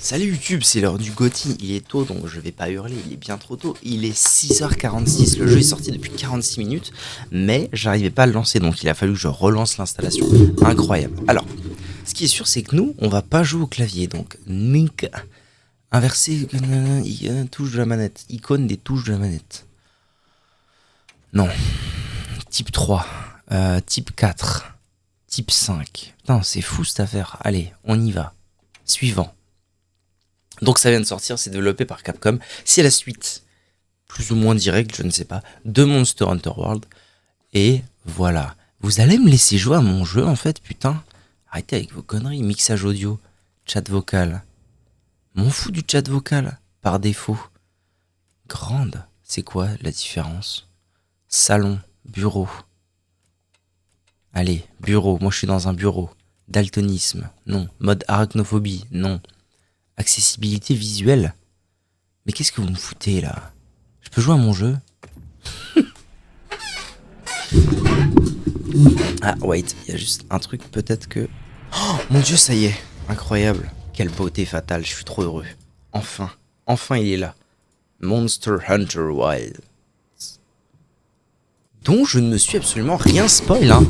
Salut YouTube, c'est l'heure du GOTY, il est tôt donc je vais pas hurler, il est bien trop tôt, il est 6h46, le jeu est sorti depuis 46 minutes, mais j'arrivais pas à le lancer donc il a fallu que je relance l'installation, incroyable. Alors, ce qui est sûr c'est que nous, on va pas jouer au clavier, donc Nick, inverser, touche de la manette, icône des touches de la manette. Non, type 3, type 4, type 5, putain c'est fou cette affaire, allez, on y va, suivant. Donc ça vient de sortir, c'est développé par Capcom. C'est la suite, plus ou moins directe, je ne sais pas, de Monster Hunter World. Et voilà. Vous allez me laisser jouer à mon jeu en fait, putain. Arrêtez avec vos conneries, mixage audio, chat vocal. M'en fous du chat vocal, par défaut. Grande, c'est quoi la différence? Salon, bureau. Allez, bureau, moi je suis dans un bureau. Daltonisme, non. Mode arachnophobie, non. Accessibilité visuelle. Mais qu'est-ce que vous me foutez là? Je peux jouer à mon jeu? Ah wait, il y a juste un truc peut-être que... Oh mon dieu, ça y est. Incroyable. Quelle beauté fatale, je suis trop heureux. Enfin, enfin il est là. Monster Hunter Wilds. Dont je ne me suis absolument rien spoil, hein.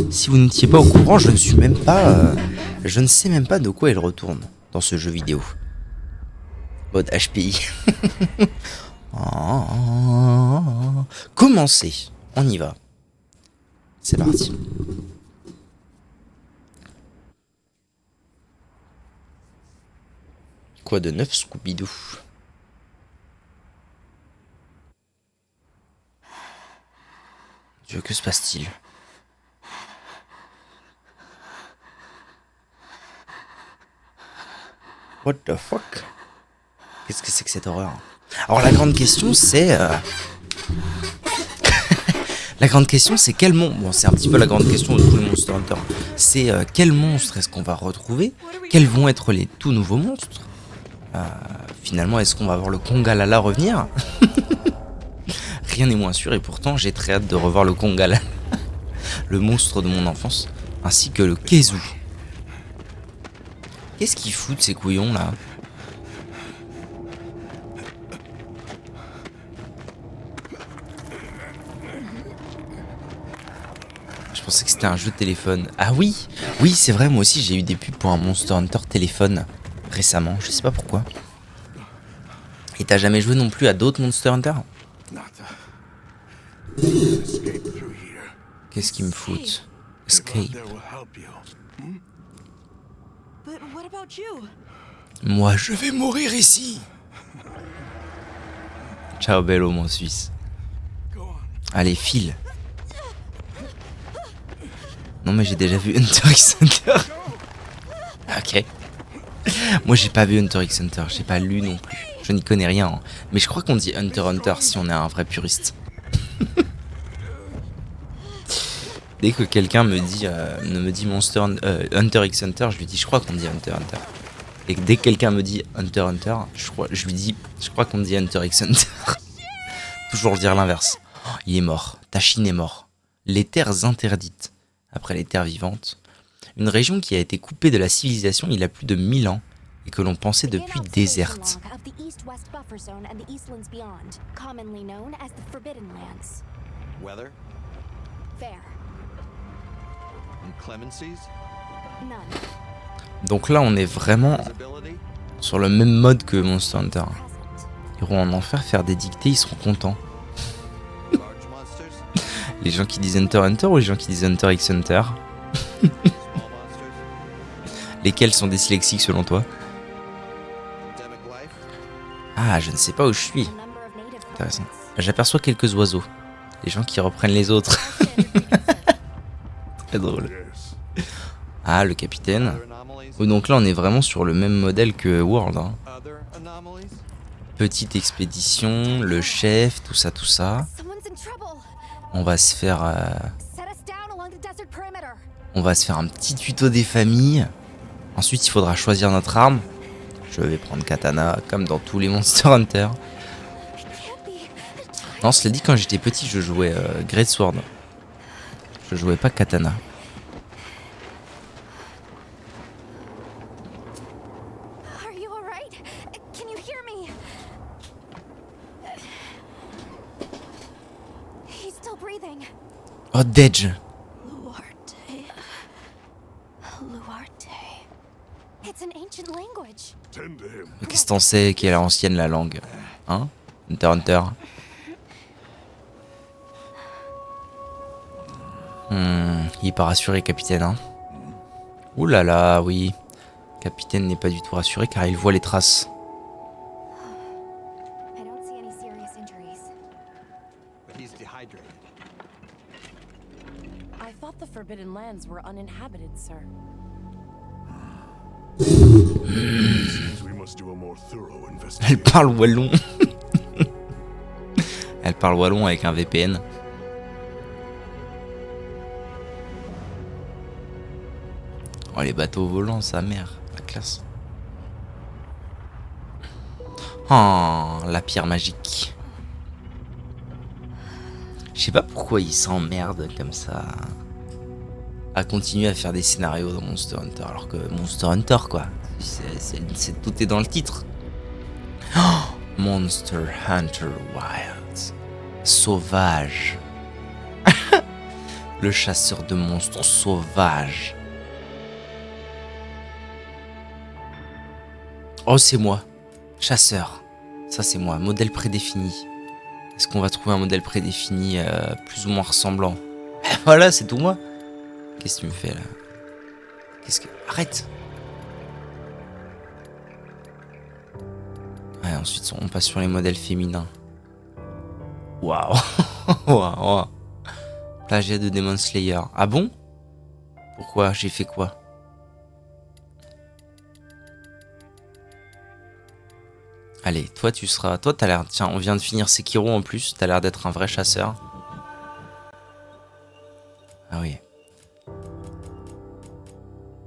Si vous n'étiez pas au courant, je ne suis même pas... je ne sais même pas de quoi il retourne dans ce jeu vidéo. Mode HPI. Commencez. On y va. C'est parti. Quoi de neuf, Scooby-Doo? Dieu, que se passe-t-il? What the fuck? Qu'est-ce que c'est que cette horreur? Alors la grande question c'est... La grande question c'est quel monstre... Bon c'est un petit peu la grande question de tout le Monster Hunter. C'est quel monstre est-ce qu'on va retrouver? Quels vont être les tout nouveaux monstres? Finalement est-ce qu'on va voir le Congalala revenir? Rien n'est moins sûr et pourtant j'ai très hâte de revoir le Congalala. Le monstre de mon enfance. Ainsi que le Kezu. Qu'est-ce qu'ils foutent ces couillons là? Je pensais que c'était un jeu de téléphone. Ah oui, oui c'est vrai, moi aussi j'ai eu des pubs pour un Monster Hunter téléphone récemment, je sais pas pourquoi. Et t'as jamais joué non plus à d'autres Monster Hunter? Qu'est-ce qu'ils me foutent? Escape. Moi je vais mourir ici. Ciao bello mon Suisse. Allez file. Non mais j'ai déjà vu Hunter x Hunter. Ok. Moi j'ai pas vu Hunter x Hunter, j'ai pas lu non plus. Je n'y connais rien. Hein. Mais je crois qu'on dit Hunter Hunter si on est un vrai puriste. Dès que quelqu'un me dit Hunter x Hunter, je lui dis je crois qu'on dit Hunter Hunter. Et dès que quelqu'un me dit Hunter Hunter, je lui dis je crois qu'on dit Hunter x Hunter. Toujours dire l'inverse. Oh, il est mort. Tachine est mort. Les terres interdites. Après les terres vivantes, une région qui a été coupée de la civilisation il y a plus de 1000 ans et que l'on pensait depuis déserte. Donc là on est vraiment sur le même mode que Monster Hunter. Ils iront en enfer faire des dictées, ils seront contents. Les gens qui disent Hunter Hunter ou les gens qui disent Hunter x Hunter? Lesquels sont dyslexiques selon toi? Ah, je ne sais pas où je suis. Intéressant. J'aperçois quelques oiseaux. Les gens qui reprennent les autres. Très drôle. Ah, le capitaine. Oh, donc là, on est vraiment sur le même modèle que World. Hein. Petite expédition, le chef, tout ça, tout ça. On va se faire un petit tuto des familles. Ensuite, il faudra choisir notre arme. Je vais prendre katana, comme dans tous les Monster Hunter. Non, cela dit, quand j'étais petit, je jouais Great Sword. Je jouais pas katana. Oh, Dedge. Luarte. Luarte. It's an ancient language. Qu'est-ce que t'en sais qu'elle est ancienne la langue? Hein? Hunter Hunter. Il est pas rassuré, capitaine, hein? Ouh là là, oui. Capitaine n'est pas du tout rassuré car il voit les traces. I don't see any serious injuries. But he's dehydrated. I thought the Forbidden Lands were uninhabited, sir. Seems we must do a more thorough Elle investigation. parle wallon. Elle parle wallon avec un VPN. Oh, les bateaux volants, sa mère, la classe. Oh, la pierre magique. Je sais pas pourquoi il s'emmerde comme ça à continuer à faire des scénarios dans Monster Hunter, alors que Monster Hunter, quoi, tout est dans le titre. Oh, Monster Hunter Wilds. Sauvage. Le chasseur de monstres sauvages. Oh, c'est moi. Chasseur. Ça, c'est moi. Modèle prédéfini. Est-ce qu'on va trouver un modèle prédéfini plus ou moins ressemblant? Voilà, c'est tout moi. Qu'est-ce que tu me fais là? Qu'est-ce que... Arrête. Ouais, ensuite, on passe sur les modèles féminins. Waouh. Waouh. Plagiat de Demon Slayer. Ah bon? Pourquoi? J'ai fait quoi? Allez, toi tu seras... Toi t'as l'air... Tiens, on vient de finir Sekiro en plus. T'as l'air d'être un vrai chasseur. Ah oui.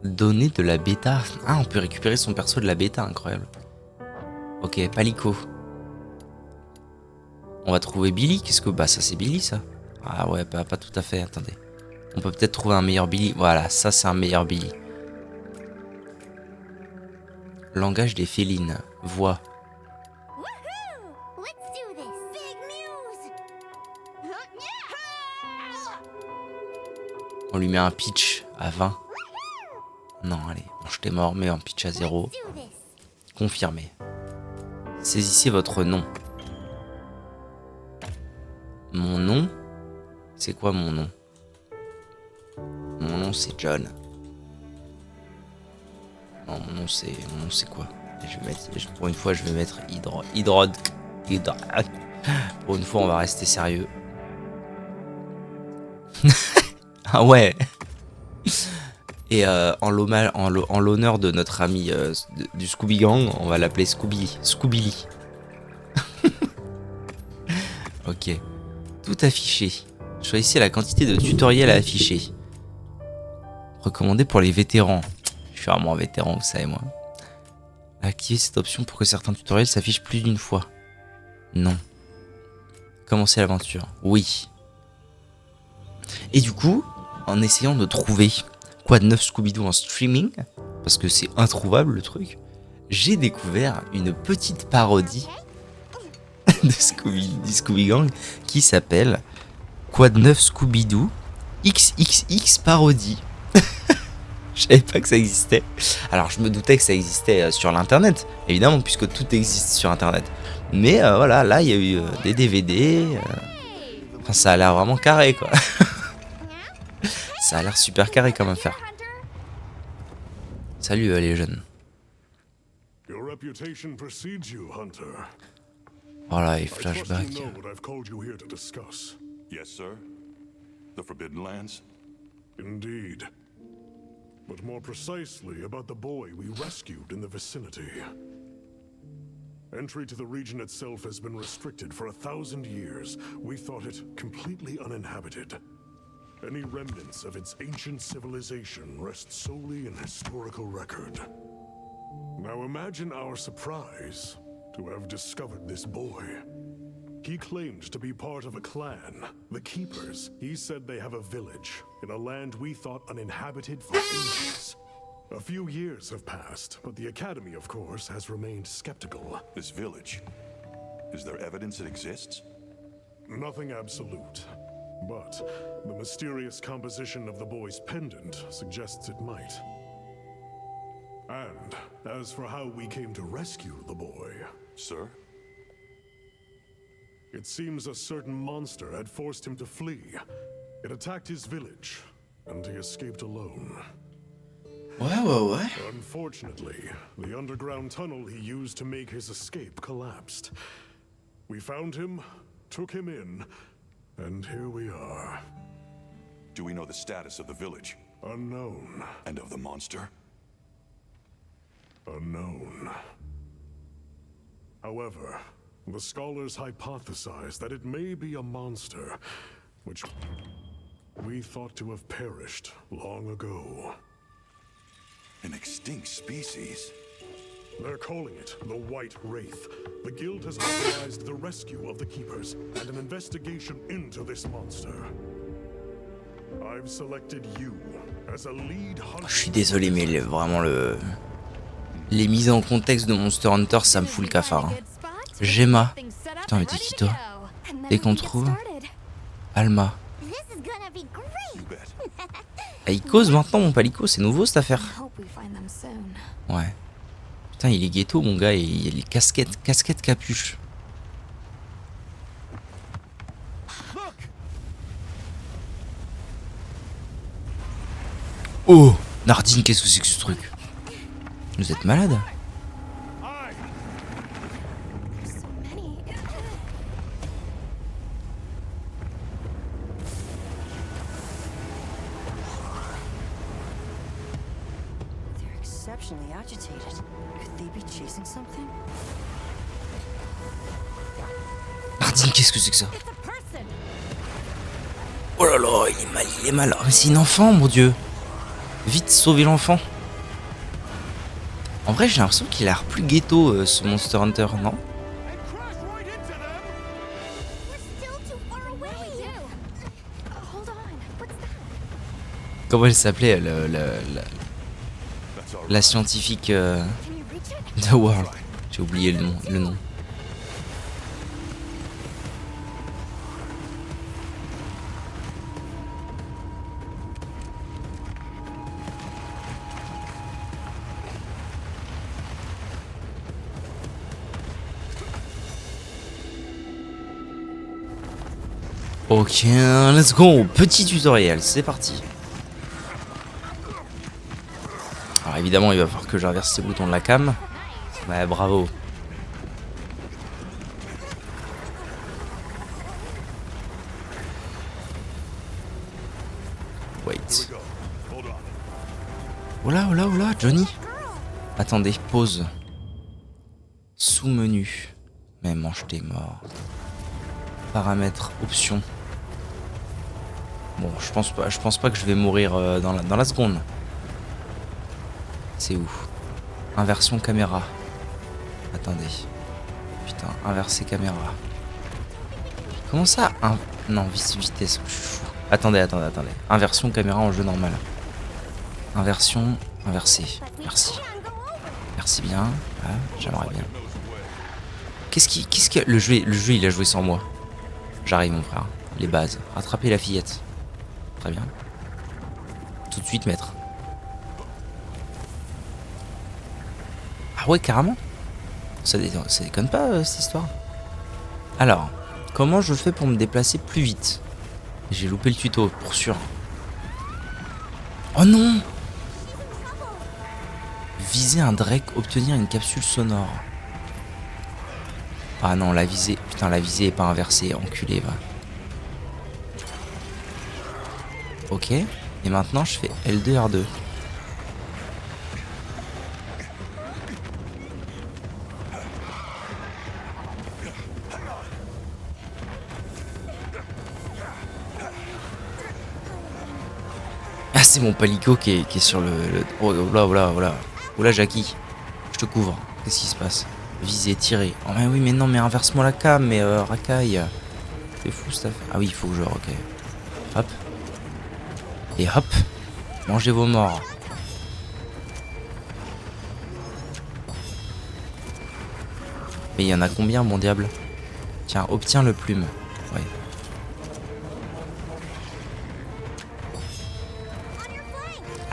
Donner de la bêta. Ah, on peut récupérer son perso de la bêta, incroyable. Ok, Palico. On va trouver Billy. Qu'est-ce que... Bah ça c'est Billy ça. Ah ouais, pas tout à fait, attendez. On peut peut-être trouver un meilleur Billy. Voilà, ça c'est un meilleur Billy. Langage des félines. Voix. On lui met un pitch à 20. Non, allez, bon, je t'ai mort, mais un pitch à 0. Confirmé. Saisissez votre nom. Mon nom? C'est quoi mon nom? Mon nom c'est John. Non, mon nom c'est quoi? Je vais mettre, pour une fois je vais mettre Hydrod. Pour une fois on va rester sérieux. Ah ouais. Et en l'honneur de notre ami du Scooby Gang, on va l'appeler Scooby-Lee. Ok. Tout affiché. Choisissez la quantité de tutoriels à afficher. Recommandé pour les vétérans. Je suis vraiment un vétéran, vous savez moi. Activez cette option pour que certains tutoriels s'affichent plus d'une fois. Non. Commencer l'aventure. Oui. Et du coup, en essayant de trouver quoi de neuf Scooby-Doo en streaming, parce que c'est introuvable le truc, j'ai découvert une petite parodie de du Scooby Gang qui s'appelle Quoi de neuf Scooby-Doo XXX parodie. Je savais pas que ça existait. Alors je me doutais que ça existait sur l'internet, évidemment, puisque tout existe sur internet. Mais voilà, là il y a eu des DVD. Enfin, ça a l'air vraiment carré quoi. Ça a l'air super carré comme affaire. Salut les jeunes. Your reputation precedes you, Hunter. Voilà, et I trust flashback. you know what I've called you here to discuss. Yes, sir. The Forbidden Lands? Indeed. But more precisely about the boy we rescued in the vicinity. Entry to the region itself has been restricted for 1,000 years. We thought it completely uninhabited. Any remnants of its ancient civilization rest solely in historical record. Now imagine our surprise to have discovered this boy. He claimed to be part of a clan, the Keepers. He said they have a village in a land we thought uninhabited for ages. A few years have passed, but the Academy, of course, has remained skeptical. This village. Is there evidence it exists? Nothing absolute. But the mysterious composition of the boy's pendant suggests it might. And as for how we came to rescue the boy, Sir? it seems a certain monster had forced him to flee. It attacked his village, and he escaped alone. Ouais. Unfortunately, the underground tunnel he used to make his escape collapsed. We found him, took him in, and here we are. Do we know the status of the village? Unknown. And of the monster? Unknown. However, the scholars hypothesize that it may be a monster, which we thought to have perished long ago. An extinct species? They're calling it the White Wraith. The Guild has authorized the rescue of the Keepers and an investigation into this monster. I've selected you as a lead hunter. Je suis désolé, mais vraiment les mises en contexte de Monster Hunter, ça me fout le cafard. Hein. Gemma. Putain, mais t'es qui toi? Dès qu'on trouve Alma. You bet. Ah, il cause maintenant, mon palico, c'est nouveau cette affaire. Ouais. Putain, il est ghetto, mon gars, et il y a les casquettes capuche. Oh, Nardine, qu'est-ce que c'est que ce truc? Vous êtes malade? They're exceptionally agitated. Could they be chasing something? Nardine, qu'est-ce que c'est que ça? Oh là là, il est mal. Mais c'est une enfant, mon dieu. Vite, sauvez l'enfant. En vrai, j'ai l'impression qu'il a l'air plus ghetto, ce Monster Hunter, non? Comment elle s'appelait, la scientifique de World? J'ai oublié le nom. Ok, let's go. Petit tutoriel, c'est parti. Alors évidemment, il va falloir que j'inverse ces boutons de la cam. Ouais, bravo. Wait. Oula, Johnny. Attendez, pause. Sous-menu. Mais mange tes morts. Paramètres, options. Bon, je pense pas que je vais mourir dans la seconde. C'est où? Inversion caméra. Attendez. Putain, inverser caméra. Comment ça? Non, vitesse. Je suis fou. Attendez. Inversion caméra en jeu normal. Inversion, inversée. Merci bien. Ah, j'aimerais bien. Qu'est-ce que le jeu il a joué sans moi. J'arrive, mon frère. Les bases. Rattraper la fillette. Très bien. Tout de suite, maître. Ah ouais, carrément. Ça déconne pas, cette histoire. Alors, comment je fais pour me déplacer plus vite? J'ai loupé le tuto, pour sûr. Oh non! Viser un Drake, obtenir une capsule sonore. Ah non, la visée est pas inversée, enculé, va. Ok, et maintenant je fais L2, R2. Ah, c'est mon palico qui est sur le... Oh là. Oula, Jackie, je te couvre. Qu'est-ce qui se passe? Viser, tirer. Oh mais oui, mais non, mais inverse-moi la cam, mais racaille. C'est fou cette affaire. Ah oui, il faut que je... Ok. Hop. Et hop. Mangez vos morts. Mais il y en a combien, mon diable? Tiens, obtiens le plume. Ouais.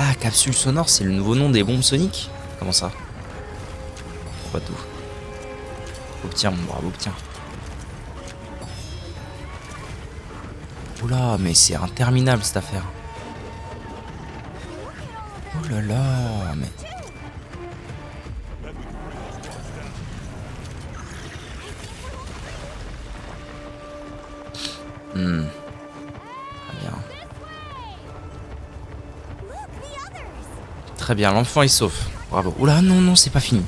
Ah, capsule sonore, c'est le nouveau nom des bombes soniques? Comment ça? Pas tout. Obtiens, mon brave, obtiens. Oula, mais c'est interminable cette affaire. Oh là là, mais... Très bien. Très bien, l'enfant est sauf. Bravo. Oula, non, non, c'est pas fini.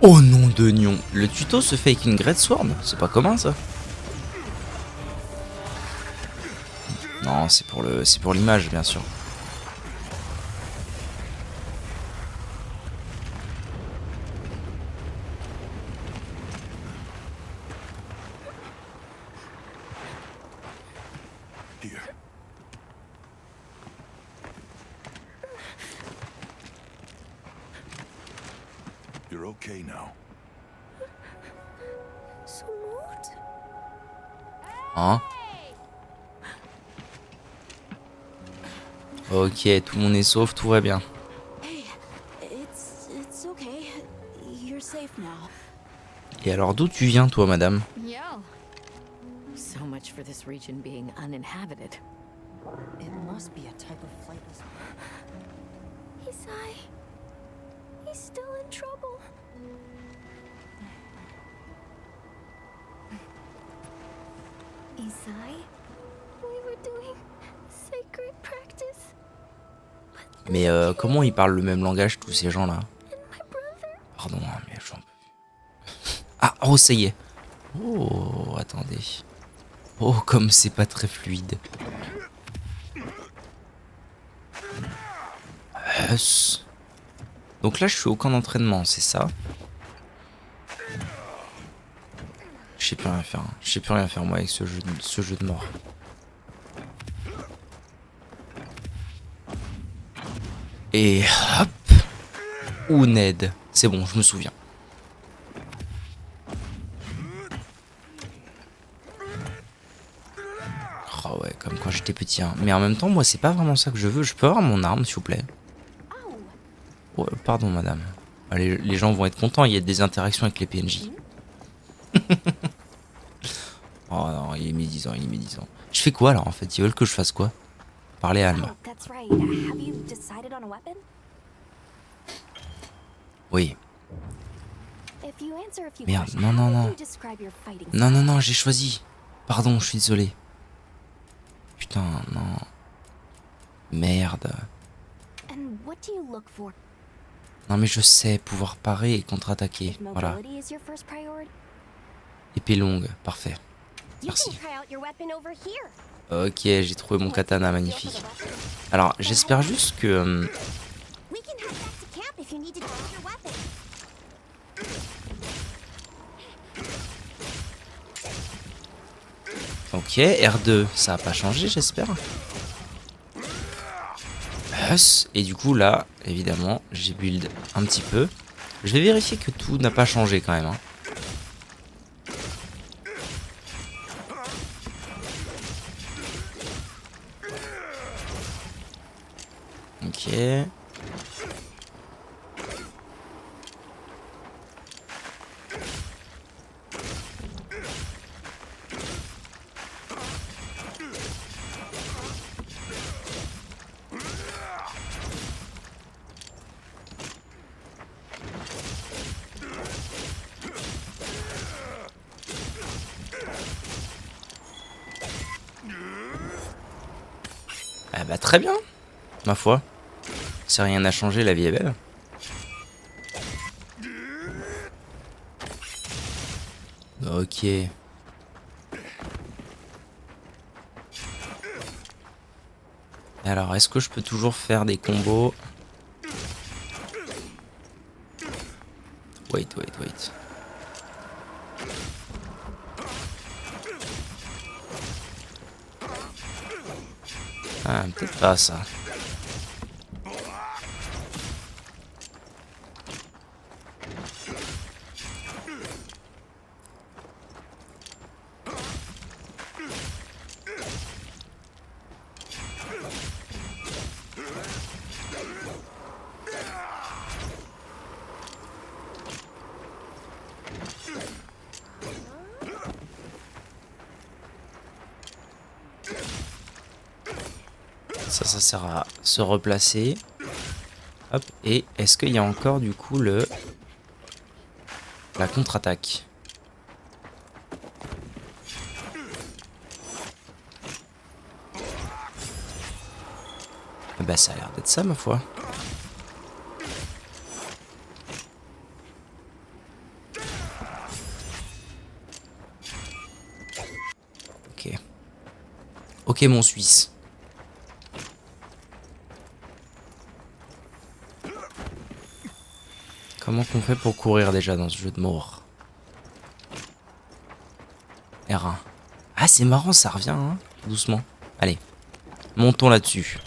Oh non de nion. Le tuto se fait avec une Great Sword. C'est pas commun ça. Non, c'est pour l'image bien sûr. Here. You're okay now. Smooth. Hein? Ok, tout le monde est sauf, tout va bien. Hey, it's okay. You're safe now. Et alors d'où tu viens toi madame? Yo. So much for this region being uninhabited. It must be a type of flightless. Isai. He's still in trouble. Isai? We were doing sacred practice. Mais comment ils parlent le même langage tous ces gens là? My brother. Pardon, hein, mais j'en peux plus. Ah, oh ça y est. Oh, attendez. Oh, comme c'est pas très fluide. Yes. Donc là, je suis au camp d'entraînement, c'est ça? Je sais plus rien faire. Je sais plus rien faire moi avec ce jeu de mort. Et hop. Ou Ned. C'est bon, je me souviens. Oh ouais, comme quand j'étais petit. Hein. Mais en même temps, moi, c'est pas vraiment ça que je veux. Je peux avoir mon arme, s'il vous plaît? Oh, pardon, madame. Allez, les gens vont être contents. Il y a des interactions avec les PNJ. Oh non, il est médisant, il est médisant. Je fais quoi, là, en fait? Ils veulent que je fasse quoi? Parler à Alma. Oh, that's right. Have you decided on a weapon? Oui. If you answer a few Merde, questions, non, non, how would non. you describe your fighting Non, style? non, non, j'ai choisi. Pardon, je suis désolé. Putain, non. Merde. And what do you look for? Non, mais je sais, pouvoir parer et contre-attaquer. If Voilà. mobility is your first priority, Épée longue, parfait. you Merci. can try out your weapon over here. Ok, j'ai trouvé mon katana magnifique. Alors, j'espère juste que... We can head back to camp if you need to change your weapon. Ok, R2, ça a pas changé, j'espère. Yes. Et du coup, là, évidemment, j'ai build un petit peu. Je vais vérifier que tout n'a pas changé quand même. Hein. Ok. Ah bah très bien, ma foi. Si rien n'a changé, la vie est belle. Ok. Alors, est-ce que je peux toujours faire des combos? Wait. Ah, peut-être pas ça. Ça sert à se replacer. Hop, et est-ce qu'il y a encore du coup la contre-attaque? Bah ça a l'air d'être ça ma foi. Ok. Ok mon Suisse. Comment qu'on fait pour courir déjà dans ce jeu de mort? R1. Ah c'est marrant, ça revient hein. Doucement. Allez. Montons là-dessus.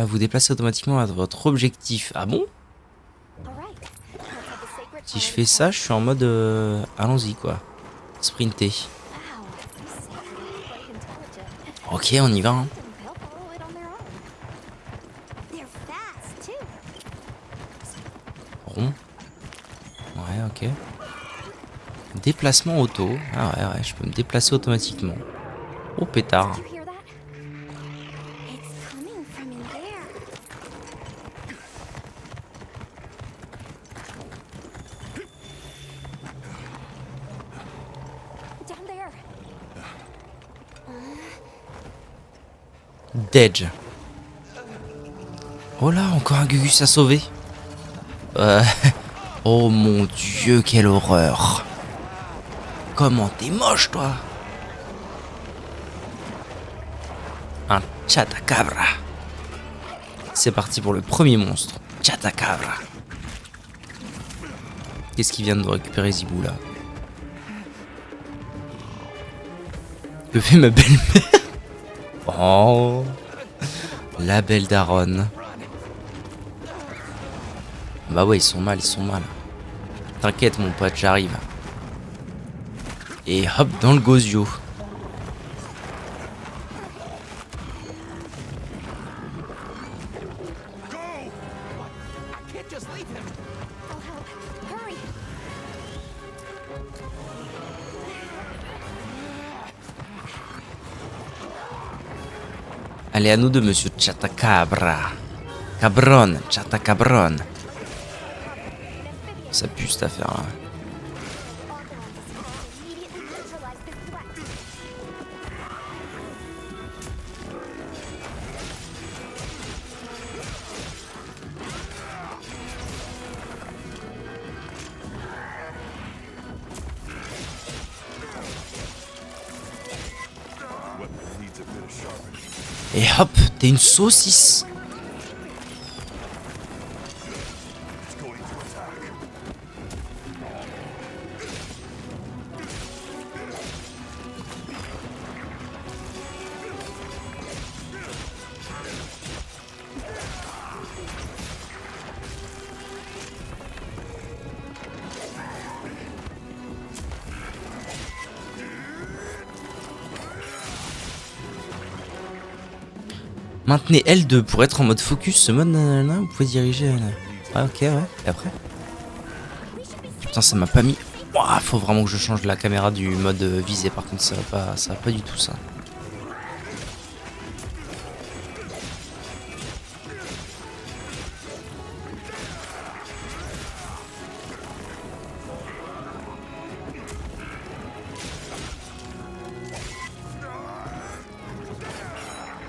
Vous déplacez automatiquement à votre objectif. Ah bon? Si je fais ça, je suis en mode allons-y quoi. Sprinter. Ok, on y va. Hein. Rond. Ouais, ok. Déplacement auto. Ah ouais, je peux me déplacer automatiquement. Oh pétard. Dedge. Oh là, encore un Gugus à sauver. Oh mon dieu, quelle horreur. Comment t'es moche, toi. Un Chatacabra. C'est parti pour le premier monstre. Chatacabra. Qu'est-ce qu'il vient de récupérer Zibou là? Que fait ma belle-mère? Oh, la belle daronne. Bah ouais, ils sont mal. T'inquiète mon pote, j'arrive. Et hop, dans le gosio. Allez, à nous deux, monsieur Chatacabra. Cabron, Chatacabron. Ça pue cette affaire-là. Et hop, t'es une saucisse. Maintenez L2 pour être en mode focus. Ce mode nanana, vous pouvez diriger. Ah ok ouais. Et après? Putain ça m'a pas mis. Ouah, faut vraiment que je change la caméra du mode visé. Par contre ça va pas du tout ça.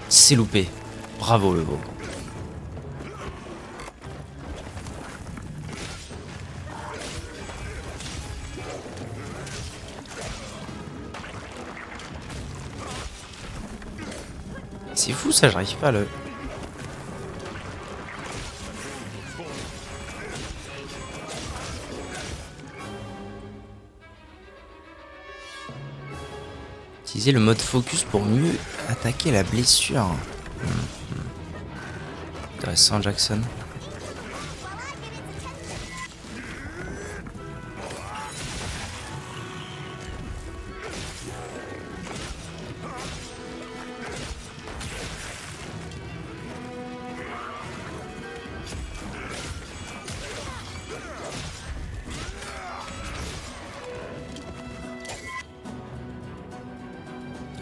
C'est loupé. Bravo le beau. C'est fou ça, j'arrive pas à le... Utiliser le mode focus pour mieux attaquer la blessure. Intéressant Jackson.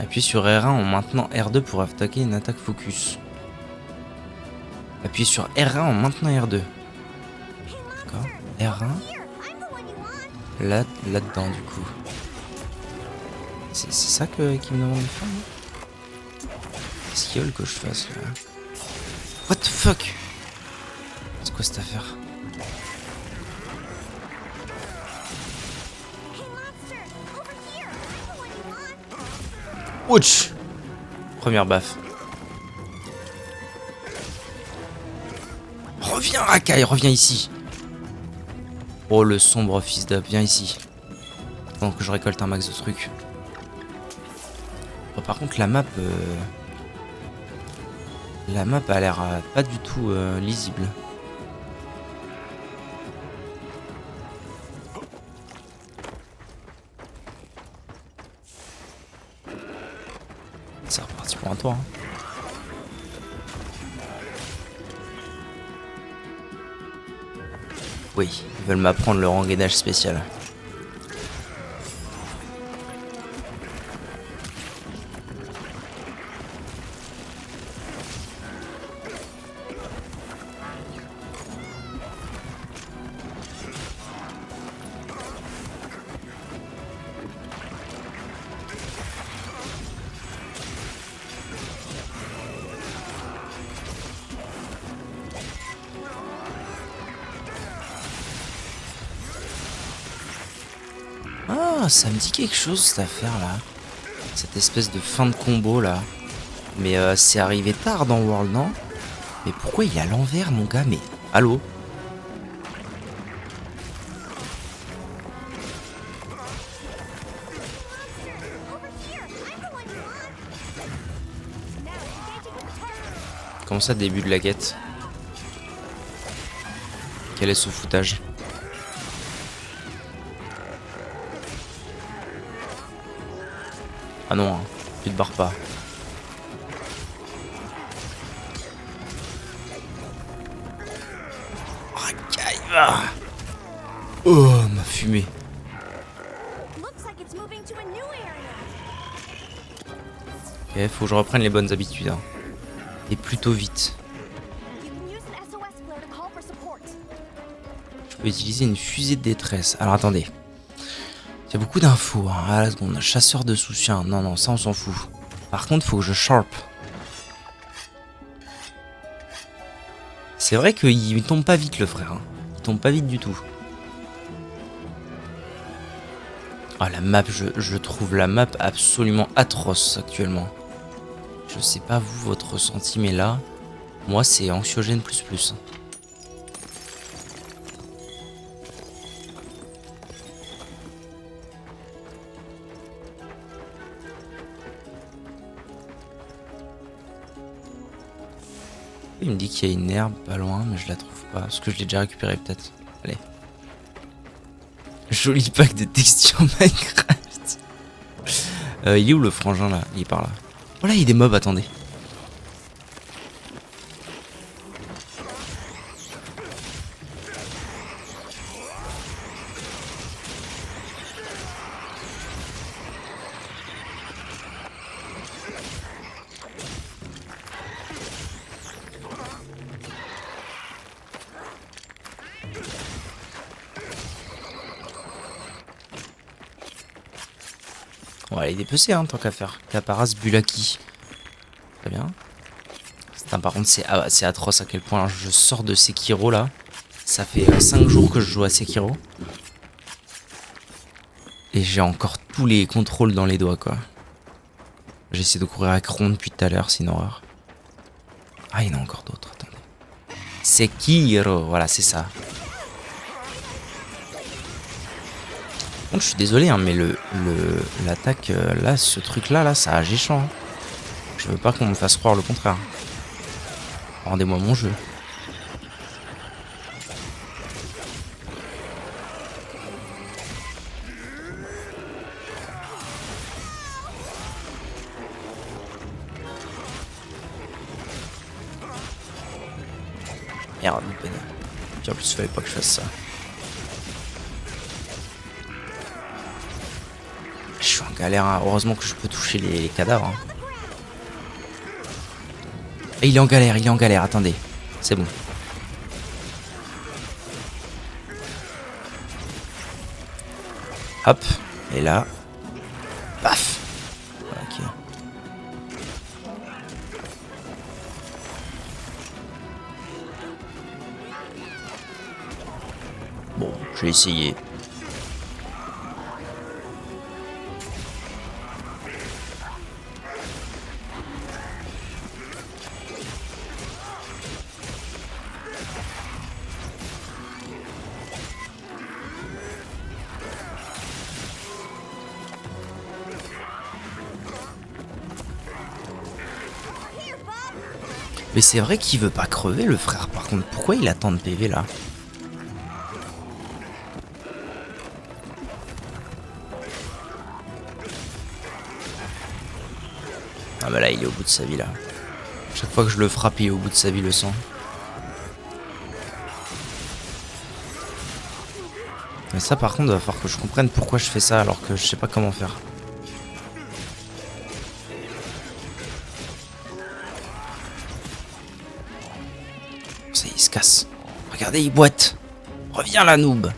Appuyez sur R1 en maintenant R2 pour attaquer une attaque focus. Appuyez sur R1 en maintenant R2. D'accord. R1. Là-dedans du coup. C'est ça qu'il me demande de faire, non? Qu'est-ce qu'il veut que je fasse là? What the fuck? C'est quoi cette affaire? Ouch! Première baffe. Reviens Rakai, reviens ici. Oh le sombre fils d'up, viens ici. Pendant que je récolte un max de trucs. Oh, par contre la map a l'air pas du tout lisible. C'est reparti pour un tour. Hein. Oui, ils veulent m'apprendre le rengainage spécial. Ah, ça me dit quelque chose cette affaire là. Cette espèce de fin de combo là. Mais c'est arrivé tard dans World, non? Mais pourquoi il est à l'envers mon gars? Mais allô? Comment ça, début de la quête? Quel est ce foutage? Ah non, hein, tu te barres pas. Rakai, ah. Oh, ma fumée. Ok, faut que je reprenne les bonnes habitudes. Hein. Et plutôt vite. Je peux utiliser une fusée de détresse. Alors attendez. Il y a beaucoup d'infos, hein. À la seconde. Chasseur de soutien. Non, non, ça on s'en fout. Par contre, faut que je sharp. C'est vrai qu'il tombe pas vite le frère. Hein. Il tombe pas vite du tout. Ah, la map, je trouve la map absolument atroce actuellement. Je sais pas vous, votre ressenti, mais là, moi c'est anxiogène plus. Il me dit qu'il y a une herbe pas loin, mais je la trouve pas. Parce que je l'ai déjà récupérée peut-être. Allez. Joli pack de textures Minecraft. Il est où le frangin là? Il est par là. Oh là, il y a des mobs, attendez. On va aller dépecer, hein, tant qu'à faire. Caparas Bulaki. Très bien. Putain, par contre, c'est atroce à quel point je sors de Sekiro là. Ça fait 5 jours que je joue à Sekiro. Et j'ai encore tous les contrôles dans les doigts, quoi. J'essaie de courir avec Ron depuis tout à l'heure, c'est une horreur. Ah, il y en a encore d'autres, attendez. Sekiro, voilà, c'est ça. Bon, je suis désolé, hein, mais l'attaque, là, ce truc-là, là, ça agit chiant. Hein. Je veux pas qu'on me fasse croire le contraire. Rendez-moi mon jeu. Merde, peine. En plus, il fallait pas que je fasse ça. Je suis un galère, hein. Heureusement que je peux toucher les cadavres. Hein. Et il est en galère, attendez. C'est bon. Hop, et là. Paf. Ok. Bon, j'ai essayé. Mais c'est vrai qu'il veut pas crever le frère, par contre, pourquoi il a tant de PV là? Ah bah là il est au bout de sa vie là. Chaque fois que je le frappe il est au bout de sa vie le sang. Mais ça par contre il va falloir que je comprenne pourquoi je fais ça alors que je sais pas comment faire. Ça y est, il se casse. Regardez, il boite. Reviens là, noob.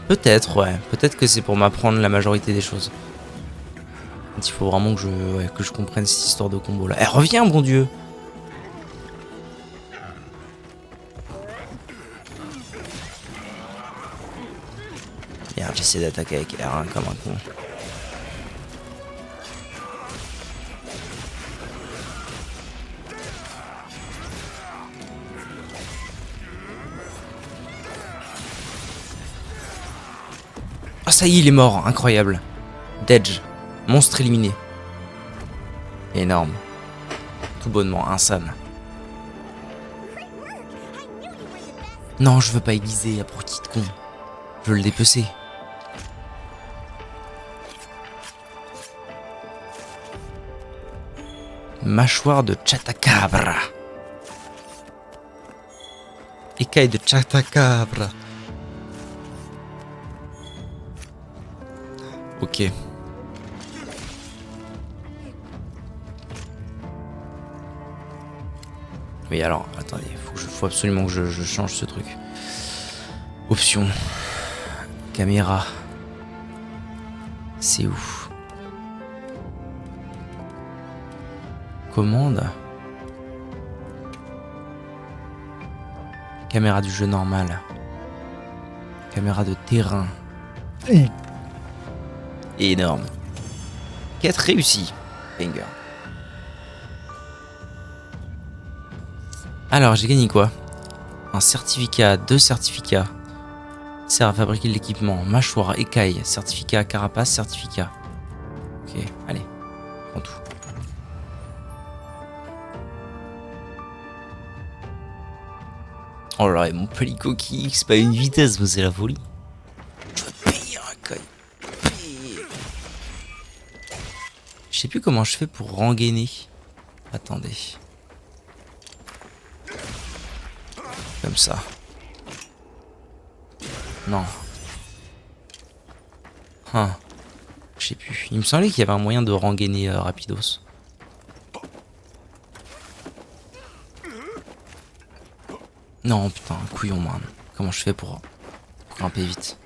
Peut-être, ouais. Peut-être que c'est pour m'apprendre la majorité des choses. Il faut vraiment que je comprenne cette histoire de combo là. Eh, reviens, bon Dieu. Merde, j'essaie d'attaquer avec R1 comme un con. Ah, ça y est, il est mort, incroyable. Dedge, monstre éliminé. Énorme. Tout bonnement, insane. Non, je veux pas aiguiser, abruti de con. Je veux le dépecer. Mâchoire de Chatacabra. Écaille de Chatacabra. Ok. Oui alors, attendez, faut absolument que je change ce truc. Option. Caméra. C'est où? Commande. Caméra du jeu normal. Caméra de terrain. Énorme. Quête réussie. Banger. Alors, j'ai gagné quoi? Un certificat, 2 certificats. Sert à fabriquer de l'équipement. Mâchoire, écaille, certificat, carapace, certificat. Ok, allez. Prends tout. Oh là là, et mon Pelico qui X, pas une vitesse, mais c'est la folie. Je veux payer un coin. Je sais plus comment je fais pour rengainer. Attendez. Comme ça. Non. Hein. Je sais plus. Il me semblait qu'il y avait un moyen de rengainer rapidos. Non, putain, couillon, man. Comment je fais pour grimper vite?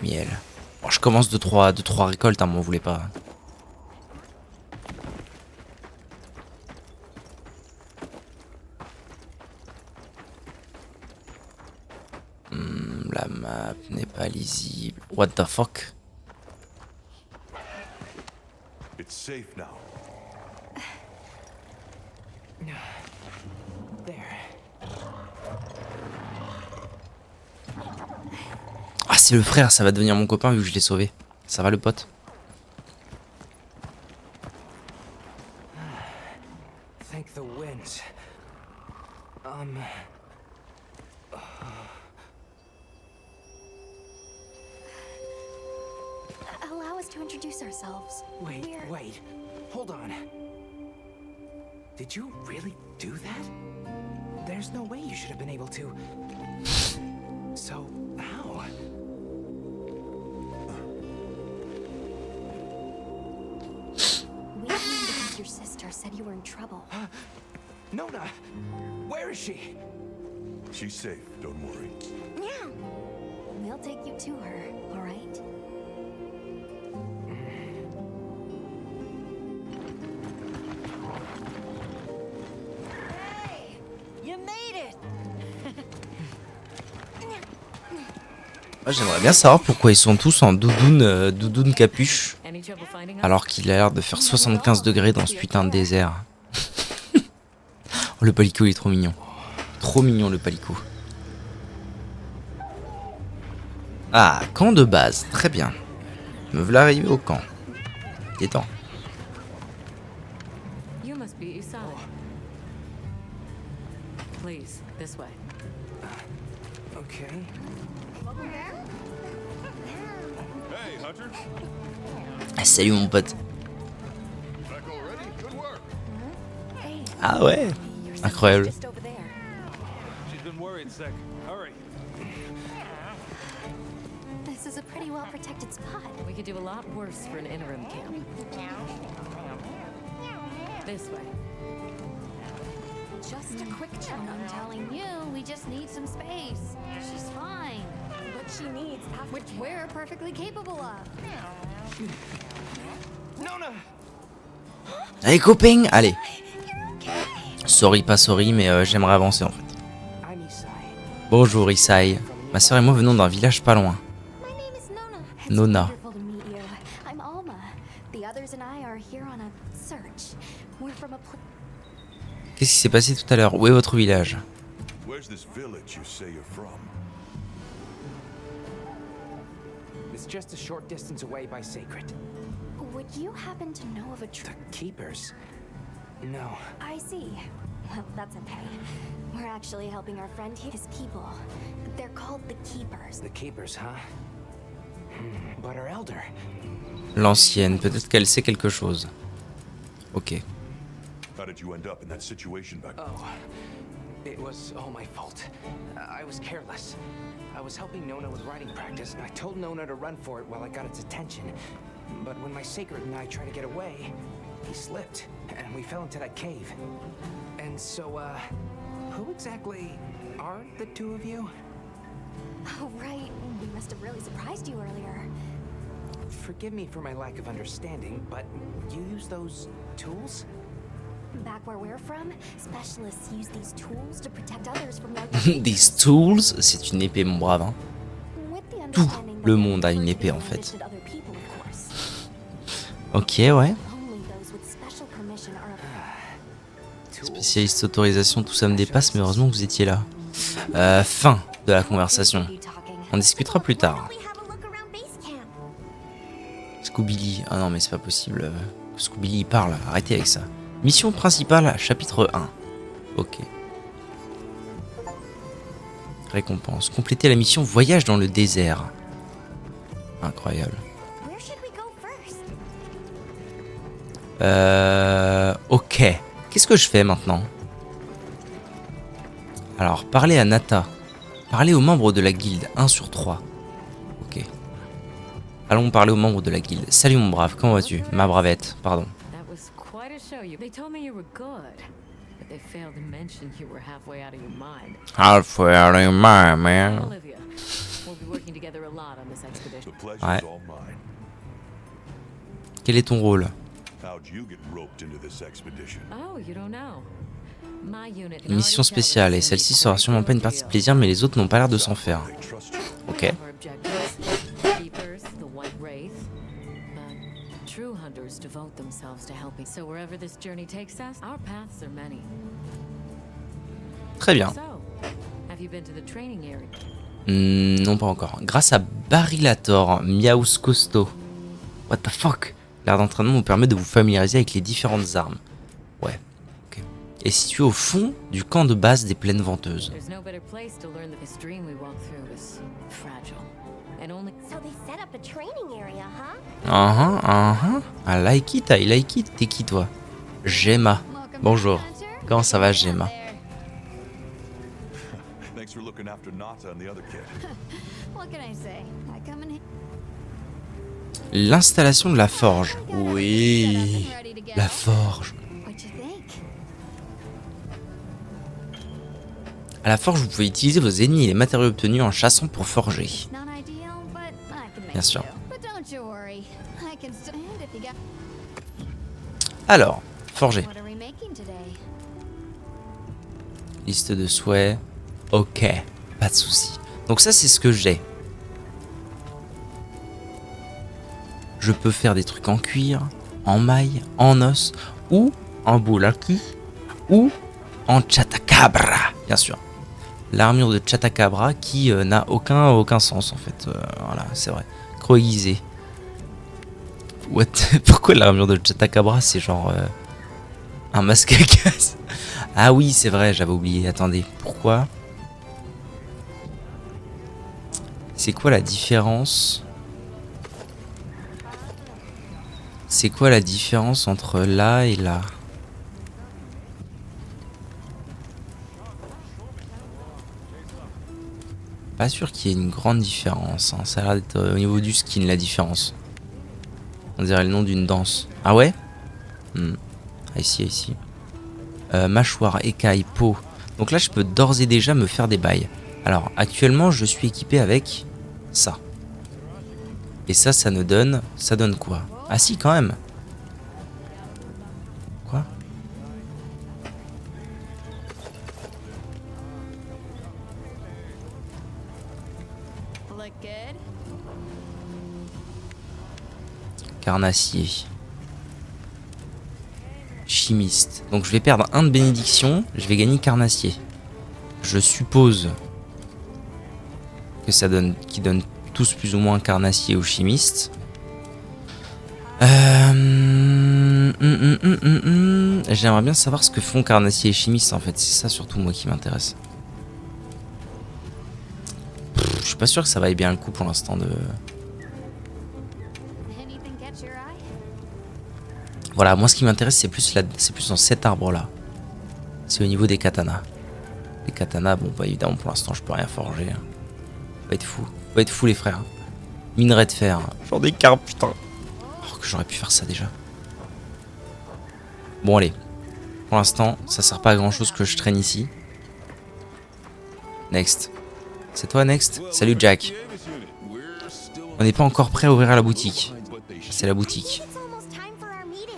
Miel. Bon, je commence de 3 récoltes, hein, m'en voulez pas. La map n'est pas lisible. What the fuck? It's safe now. Ah, c'est le frère, ça va devenir mon copain vu que je l'ai sauvé. Ça va le pote? Thank the winds. just to introduce ourselves. Wait, We're... wait. Hold on. Did you really do that? There's no way you should have been able to. So, how? We came because your sister said you were in trouble. Nona! Where is she? She's safe, don't worry. Yeah. We'll take you to her, all right? Hey! You made it! Moi, j'aimerais bien savoir pourquoi ils sont tous en doudoune, doudoune capuche, Any trouble finding us? alors qu'il a l'air de faire 75 degrés dans ce putain de désert. Oh, le palico, il est trop mignon. Trop mignon, le palico. Ah, camp de base, très bien. Me voilà arrivé au camp. Détends. You must be Isai. Please, this way. Okay. Hey, Hunter. Ah, salut mon pote. Back already? Good work. Hey, Ah ouais, Your sister's incroyable. just over there. She's been worried sick. Hurry. this is a pretty well-protected spot. We could do a lot worse for an interim camp. This way. Just a quick check. I'm telling you, we just need some space. She's fine. What she needs, which we're perfectly capable of. Nona! Allez copains, allez. Sorry, pas sorry, mais j'aimerais avancer en fait. I'm Isai. Bonjour Isai. Ma soeur et moi venons d'un village pas loin. My name is Nona. It's Nona. wonderful to meet you. I'm Alma. The others and I are here on a search. We're from a place. Qu'est-ce qui s'est passé tout à l'heure? Où est votre village? Where's this village you say you're from? It's just a short distance away by Sacred. Would you happen to know of a The Keepers? No. I see. Well, that's okay. We're actually helping our friend here, his people. They're called the Keepers. The Keepers, huh? But our elder. L'ancienne, peut-être qu'elle sait quelque chose. Ok. How did you end up in that situation back then? Oh, it was all my fault. I was careless. I was helping Nona with writing practice, and I told Nona to run for it while I got its attention. But when my Sacred and I tried to get away, he slipped, and we fell into that cave. And so, who exactly are the two of you? Oh, right. We must have really surprised you earlier. Forgive me for my lack of understanding, but you use those tools? Back where we're from, specialists use these tools to protect others from their These tools, c'est une épée mon brave. Hein. With the Tout understanding le that monde a une they épée en can fait. benefit other people, of course. Ok, ouais. Only those with special permission are Spécialiste autorisation, tout ça me dépasse, mais heureusement que vous étiez là. Fin de la conversation. On discutera plus tard. Scooby-Lee. Ah non mais c'est pas possible. Scooby-Lee il parle. Arrêtez avec ça. Mission principale, chapitre 1. Ok. Récompense. Compléter la mission voyage dans le désert. Incroyable. Where should we go first? Ok. Qu'est-ce que je fais maintenant? Alors, parler à Nata. Parler aux membres de la guilde. 1 sur 3. Ok. Allons parler aux membres de la guilde. Salut mon brave, comment vas-tu? Ma bravette, pardon. That was quite a show. They told me you were good, but they failed to mention you were halfway out of your mind. Halfway out of your mind, man. Olivia, we'll be working together a lot on this expedition. The pleasure's Ouais. all mine. Quel est ton rôle? How'd you get roped into this expedition? Oh, you don't know. My unit had Une mission already spéciale, et covered celle-ci some sera quite sûrement pas une good partie de deal. plaisir, mais les autres n'ont pas l'air de s'en faire. I trust you. Ok. We have our objectives. Keepers, the White Wraith. But true hunters devote themselves to helping. So wherever this journey takes us, our paths are many. Très bien. So, have you been to the training area? Non, pas encore. Grâce à Barilator, Miaus Costo. What the fuck? L'air d'entraînement vous permet de vous familiariser avec les différentes armes. Ouais. Ok. est situé au fond du camp de base des plaines venteuses. There's no better place to learn that this dream we walk through is fragile. And only So they set up a training area, huh? I like it, I like it. T'es qui toi? Gemma. Bonjour. Comment ça va, Gemma? Thanks for looking after Nata and the other kid. What can I say? I come in L'installation de la forge. Oui, la forge. What you think? À la forge, vous pouvez utiliser vos ennemis et les matériaux obtenus en chassant pour forger. Not ideal, but I can make Bien sûr. it do. But don't you worry. I can stand if you got. Alors, forger. What are we making today? Liste de souhaits. Ok, pas de souci. Donc ça, c'est ce que j'ai. Je peux faire des trucs en cuir, en maille, en os, ou en boulaki, ou en chatacabra, bien sûr. L'armure de chatacabra qui n'a aucun sens en fait. Voilà, c'est vrai. Croisé. What? Pourquoi l'armure de chatacabra c'est genre un masque à gaz? Ah oui, c'est vrai, j'avais oublié. Attendez, pourquoi? C'est quoi la différence? C'est quoi la différence entre là et là? Pas sûr qu'il y ait une grande différence. Hein. Ça a l'air d'être au niveau du skin la différence. On dirait le nom d'une danse. Ah ouais? Ici. Mâchoire, écaille, peau. Donc là, je peux d'ores et déjà me faire des bails. Alors, actuellement, je suis équipé avec ça. Et ça nous donne... Ça donne quoi? Ah si, quand même. Quoi? Look good. Carnassier. Chimiste. Donc je vais perdre un de bénédiction, je vais gagner carnassier. Je suppose que ça donne, qu'ils donnent tous plus ou moins carnassier ou chimiste. J'aimerais bien savoir ce que font carnassier et chimiste en fait, c'est ça surtout moi qui m'intéresse. Je suis pas sûr que ça vaille bien le coup pour l'instant de... Anything catch your eye? Voilà, moi ce qui m'intéresse c'est plus dans cet arbre là. C'est au niveau des katanas. Les katanas, bon bah évidemment pour l'instant je peux rien forger. Hein. Faut être fou les frères. Minerai de fer. J'en ai qu'un putain. Oh, que j'aurais pu faire ça déjà. Bon allez. Pour l'instant ça sert pas à grand chose que je traîne ici. Next. C'est toi Next? Salut Jack. On n'est pas encore prêt à ouvrir la boutique. C'est la boutique. It's almost time for our meeting.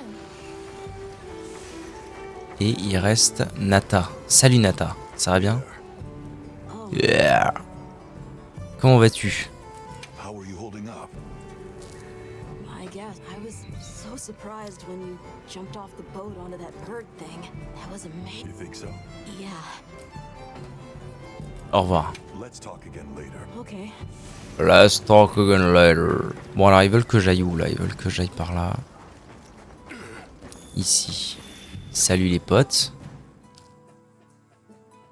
Et il reste Nata. Salut Nata. Ça va bien? Yeah. Comment vas-tu? How are you holding up? I guess I was so surprised when you jumped off the boat onto that bird thing. That was amazing. You think so? Yeah. Au revoir. Let's talk again later. Okay. Let's talk again later. Bon alors ils veulent que j'aille où là? Ils veulent que j'aille par là. Ici. Salut les potes.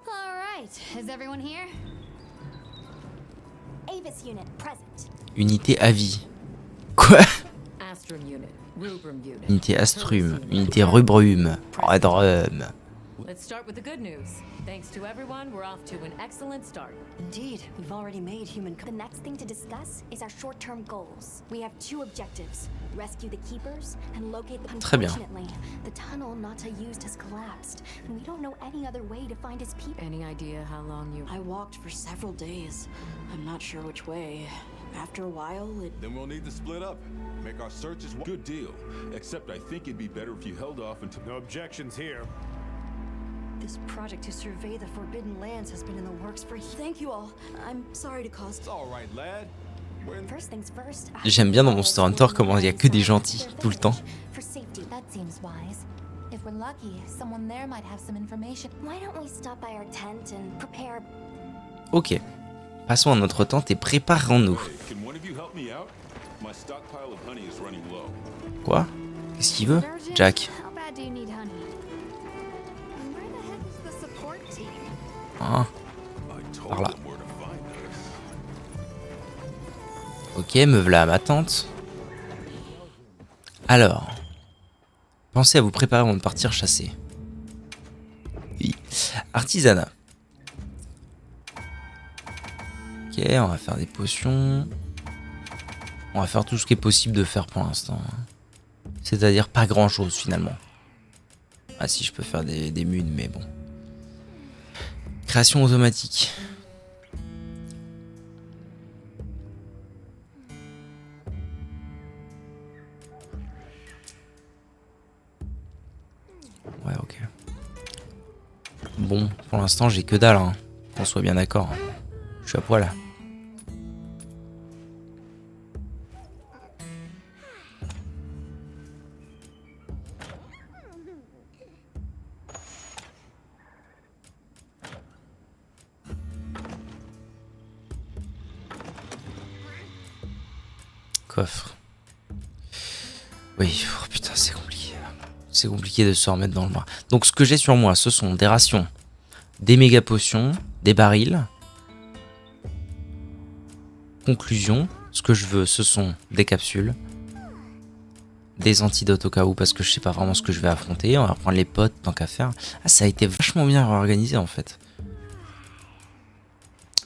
All right. Is everyone here? Avis unit present. Unité à vie. Quoi? Astrum unit, Rubrum unit. Unité Astrum. Unité Rubrum. Redrum. Let's start with the good news. Thanks to everyone, we're off to an excellent start. Indeed, we've already made human. The next thing to discuss is our short-term goals. We have two objectives: rescue the keepers and locate the. Très bien. Unfortunately, the tunnel Nata used has collapsed, and we don't know any other way to find his people. Any idea how long you... I walked for several days. I'm not sure which way. After a while, it. Then we'll need to split up. Make our searches one. Good deal. Except I think it'd be better if you held off until. No objections here. This project to survey the Forbidden Lands has been in the works for. Thank you all. I'm sorry to cause. It's all right, lad. First things first. J'aime bien dans Monster Hunter comment il y a que des gentils tout le temps. For safety. That seems wise. If we're lucky, someone there might have some information. Why don't we stop by our tent and prepare? Ok. Passons à notre tente et préparons-nous. Hey, can one of you help me out? My stockpile of honey is running low. Quoi? Qu'est-ce qu'il veut? Jack. How bad do you need honey? And where Hein, I told par là. them where to find us. Ok, me voilà à ma tente. Alors, pensez à vous préparer avant de partir chasser. Oui. Artisanat. Ok, on va faire des potions. On va faire tout ce qui est possible de faire pour l'instant. C'est-à-dire pas grand-chose finalement. Ah si, je peux faire des munes, mais bon. Création automatique. Ouais, ok. Bon, pour l'instant, j'ai que dalle, hein. Qu'on soit bien d'accord. Je suis à poil. Coffre. Oui, oh, putain, c'est compliqué. C'est compliqué de se remettre dans le bras. Donc ce que j'ai sur moi, ce sont des rations, des méga potions, des barils. Conclusion, ce que je veux, ce sont des capsules, des antidotes au cas où, parce que je sais pas vraiment ce que je vais affronter. On va prendre les potes tant qu'à faire. Ah, ça a été vachement bien réorganisé en fait.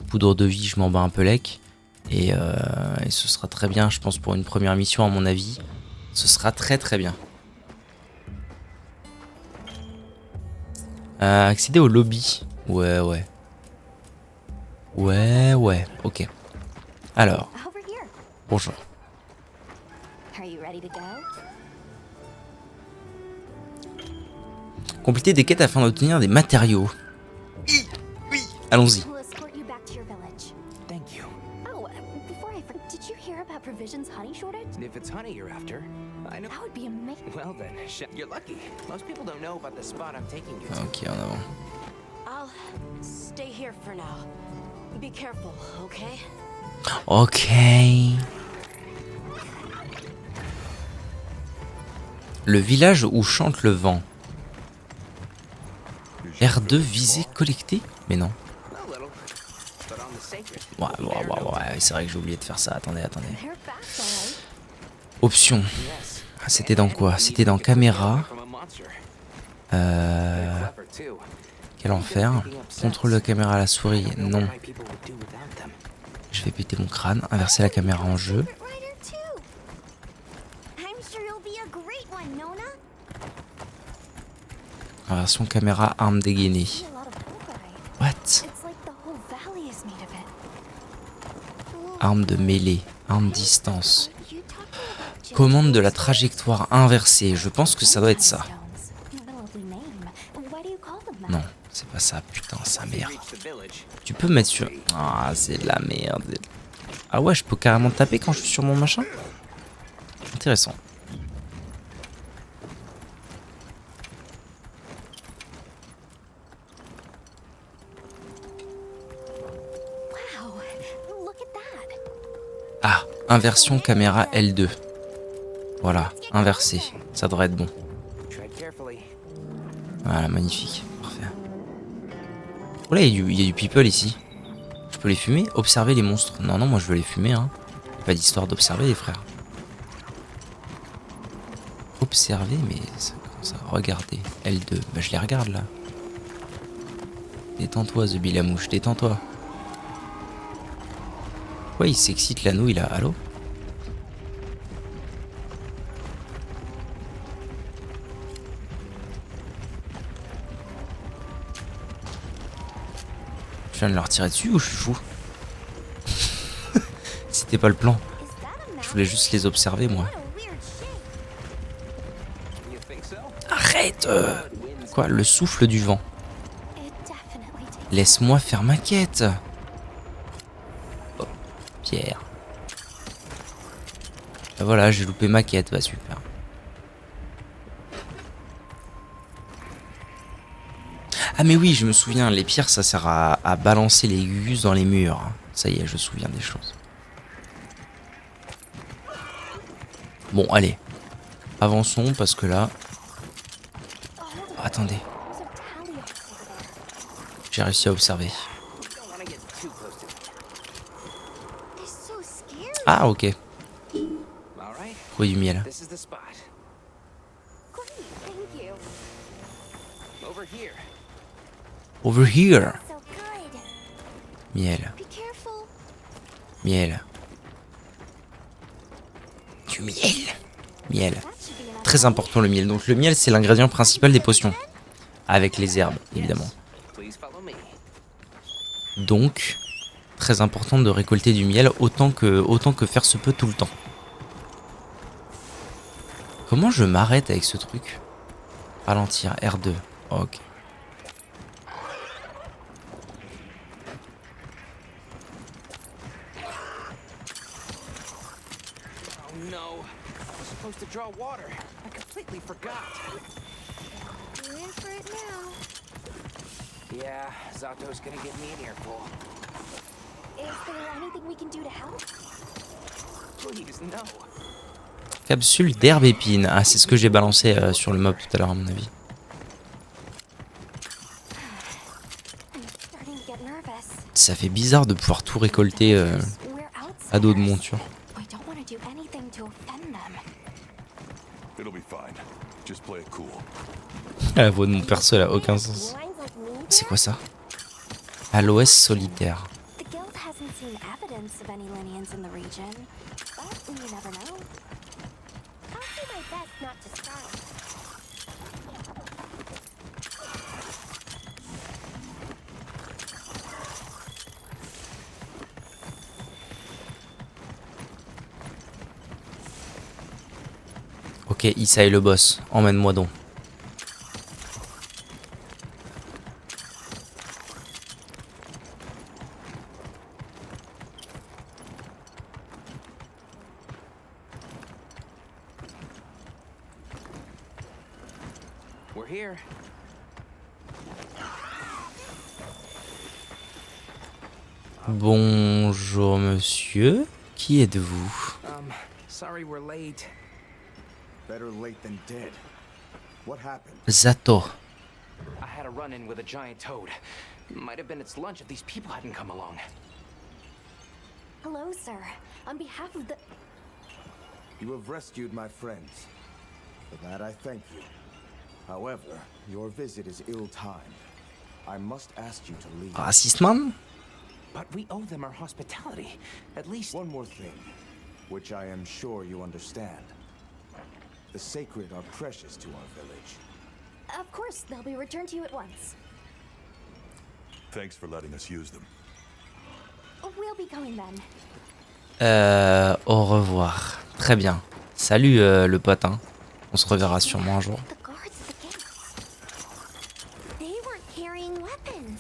Poudre de vie, je m'en bats un peu lec. Et ce sera très bien, je pense, pour une première mission, à mon avis. Ce sera très très bien. Accéder au lobby. Ouais, ouais. Ouais, ouais, ok. Alors, Over here. bonjour. Are you ready to go? Compléter des quêtes afin d'obtenir des matériaux. Oui, allons-y. We'll escort you back to your village. Thank you. Oh, before I forget, did you hear about Provision's honey shortage? If it's honey you're after, I know. That would be amazing. Well then, you're lucky. Most people don't know about the spot I'm taking you to. Ok, en avant. I'll stay here for now. Be careful, okay? Ok. Le village où chante le vent. R2 visée collectée? Mais non. A little, but on the sacred. Ouais, c'est vrai que j'ai oublié de faire ça. Attendez. They're fast, alright. Option. Yes. Ah, c'était dans quoi? C'était dans caméra. From a monster. Euh... Clever too. Quel enfer. Contrôle de caméra à la souris. Non. Why people would do without them. Je vais péter mon crâne. Inverser la caméra en jeu. Rider too. I'm sure you'll be a great one, Nona. Inversion caméra arme dégainée. See a lot of Hawkeye. What? It's like the whole valley is made of it. Arme de mêlée. Arme distance. You talking about Jim's Commande de la trajectoire inversée. Je pense que ça doit être ça. stones? Lovely name. Why do you call them that? Non, c'est pas ça. Putain, sa mère. Reach the village. Tu peux mettre sur... Ah, c'est de la merde. Ah ouais, je peux carrément taper quand je suis sur mon machin? Intéressant. Wow, look at that. Ah, inversion caméra L2. Voilà, inversé. Ça devrait être bon. Tread carefully. Voilà, magnifique. Parfait. Oh là, il y a du people ici. Je peux les fumer? Observer les monstres. Non, moi je veux les fumer, hein. Y a pas d'histoire d'observer, les frères. Observer, mais ça, comment ça? Regardez. L2. Bah, je les regarde là. Détends-toi, The Bilamouche, détends-toi. Ouais, il s'excite la nouille là. Allô? Je viens de leur tirer dessus ou je suis fou? C'était pas le plan. Is that a map? Je voulais juste les observer, moi. What a weird shape. You think so? Arrête Quoi? Le souffle du vent. It definitely takes. Laisse-moi faire ma quête. Oh, Pierre. Bah voilà, j'ai loupé ma quête. Bah super. Ah mais oui, je me souviens, les pierres ça sert à balancer les gus dans les murs. Ça y est, je me souviens des choses. Bon, allez. Avançons parce que là... Attendez. There's a tally over there. J'ai réussi à observer. Don't want to get too close to it. They're so scary. Ah, ok. All right, Trouver du miel. this is the spot. Great, thank you. Over here. Over here. So good. Miel. Be careful. Miel. Du miel. Miel. That should be enough. Très important le miel. Donc le miel, c'est l'ingrédient principal des potions. Avec les herbes, évidemment. Please follow me. Donc, très important de récolter du miel autant que faire se peut tout le temps. Comment je m'arrête avec ce truc? Ralentir, R2. Ok. Oh no, I was supposed to draw water. I completely forgot. You're in for it now. Yeah, Zato's gonna get me an earful. Is there anything we can do to help? Please, no. Capsule d'herbe épine. Ah, c'est ce que j'ai balancé sur le mob tout à l'heure, à mon avis. I'm starting to get nervous. Ça fait bizarre de pouvoir tout récolter We're à dos de outsiders. monture. We don't want to do anything to offend them. It'll be fine. Just play it cool. La voix de mon perso, elle a aucun sens. Lines like me C'est here? quoi ça? Aloès solitaire. The guild hasn't seen evidence of any Linians in the region, but you never know. I'll do my best not to start. Ok, Issa est le boss. Emmène-moi donc. We're here. Bonjour monsieur. Qui êtes-vous? Sorry we're late. Better late than dead. What happened? Zato. I had a run-in with a giant toad. Might have been its lunch if these people hadn't come along. Hello, sir. On behalf of the... You have rescued my friends. For that I thank you. However, your visit is ill-timed. I must ask you to leave. Raciste man? But we owe them our hospitality. At least... One more thing, which I am sure you understand. The sacred are precious to our village. Of course, they'll be returned to you at once. Thanks for letting us use them. We'll be going then. Au revoir. Très bien. Salut le pote, hein. On se reverra sûrement un jour. The guards at the gates. They weren't carrying weapons.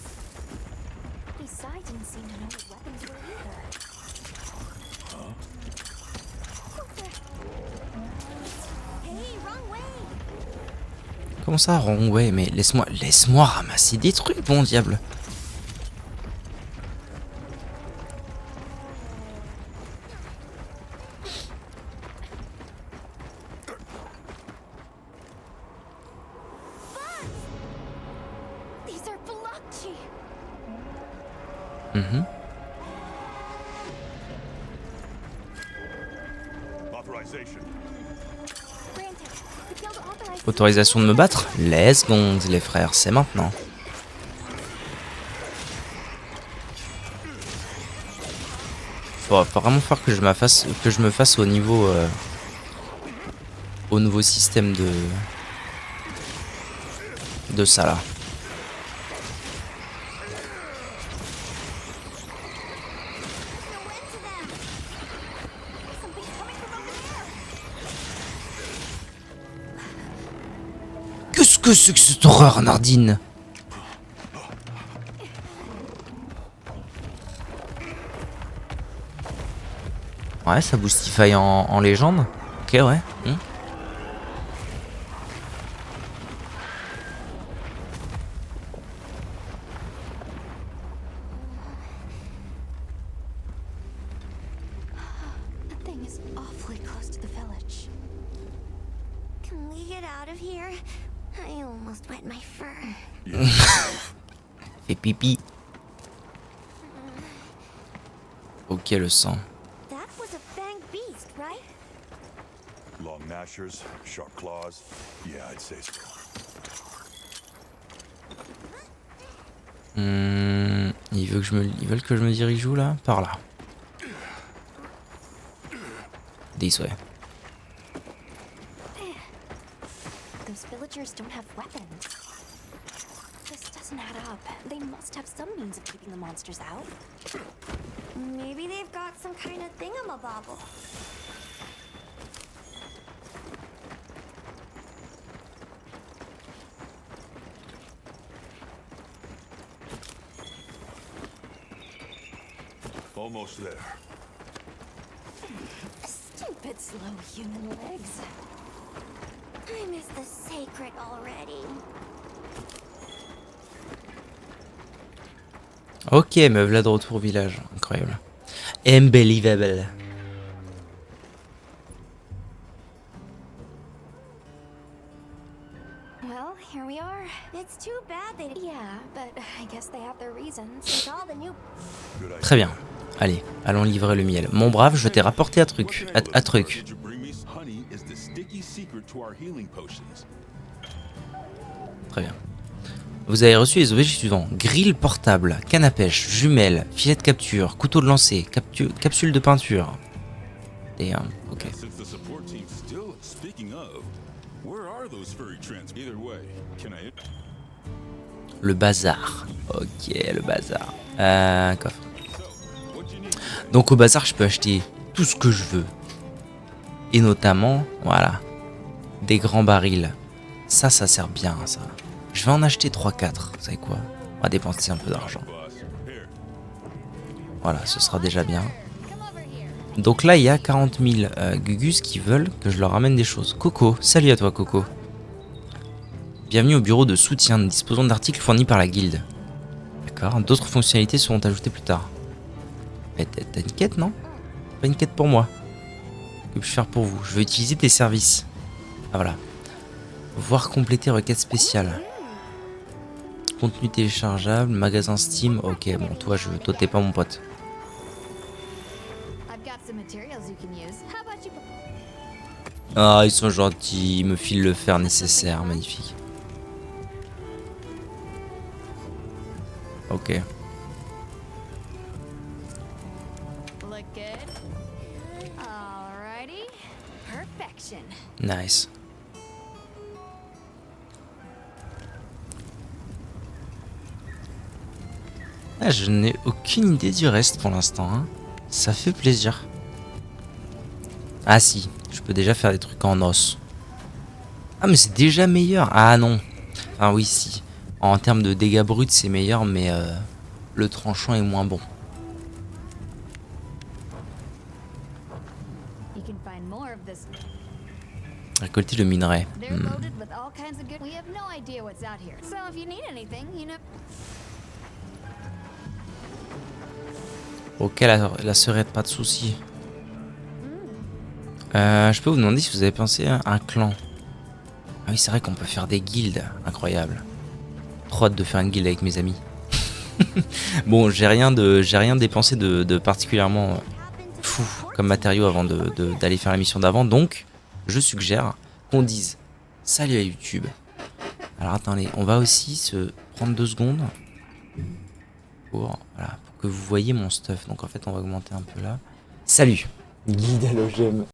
Besides, didn't seem to know what weapons were either. Hey, wrong way. Comment ça, wrong way? Mais laisse-moi ramasser des trucs, bon diable. These are Balochi. Authorization. Granted, the guild authorized... Autorisation de me battre? Let's go, les frères, c'est maintenant. Faut vraiment faire que je me fasse au niveau au nouveau système de ça là. Qu'est-ce que c'est que cette horreur, Nardine? Ouais, ça boostify en légende. Ok, ouais. The thing is awfully close to the village. Can we get out of here? I almost wet my fur. Fais pipi. Ok, le sang. That was a fanged beast, right? Long gnashers, sharp claws. Yeah, I'd say so. Ils veulent que je me dirige où là? Par là. This way. Those villagers don't have weapons. This doesn't add up. They must have some means of keeping the monsters out. Maybe they've got some kind of thingamabobble. Almost there. Stupid slow human legs. I miss the sacred already. Ok, me voilà de retour au village. Incroyable. Unbelievable. Well, here we are. It's too bad they... Yeah, but I guess they have their reasons. It's all the new... Très bien. Allez, allons livrer le miel. Mon brave, je t'ai rapporté un truc. Un truc. Très bien. Vous avez reçu les objets suivants. Grille portable, canne à pêche, jumelle, filet de capture, couteau de lancer, capsule de peinture. Et ok. Le bazar. Ok, le bazar. Coffre. Donc au bazar, je peux acheter tout ce que je veux. Et notamment, voilà, des grands barils. Ça sert bien, ça. Je vais en acheter 3-4. Vous savez quoi? On va dépenser un peu d'argent. Voilà, ce sera déjà bien. Donc là, il y a 40 000 Gugus qui veulent que je leur ramène des choses. Coco, salut à toi, Coco. Bienvenue au bureau de soutien. Nous disposons d'articles fournis par la guilde. D'accord. D'autres fonctionnalités seront ajoutées plus tard. T'as une quête, non? Pas une quête pour moi. Que puis-je faire pour vous? Je veux utiliser tes services. Ah voilà. Voir compléter requête spéciale. Contenu téléchargeable, magasin Steam. Ok, bon, toi t'es pas mon pote. Ah, ils sont gentils, ils me filent le fer nécessaire, magnifique. Ok. Nice. Ah, je n'ai aucune idée du reste pour l'instant. Hein. Ça fait plaisir. Ah si, je peux déjà faire des trucs en os. Ah mais c'est déjà meilleur. Ah non. Enfin oui si. En termes de dégâts bruts c'est meilleur mais le tranchant est moins bon. Récolter le minerai. Ok, la serette, pas de soucis. Je peux vous demander si vous avez pensé à un clan. Ah oui, c'est vrai qu'on peut faire des guildes. Incroyable. Trop hâte de faire une guilde avec mes amis. Bon, j'ai rien dépensé de particulièrement fou comme matériau avant d'aller faire la mission d'avant. Donc, je suggère qu'on dise salut à YouTube. Alors attendez, on va aussi se prendre 2 secondes pour que vous voyez mon stuff. Donc en fait, on va augmenter un peu là. Salut, guide halogène.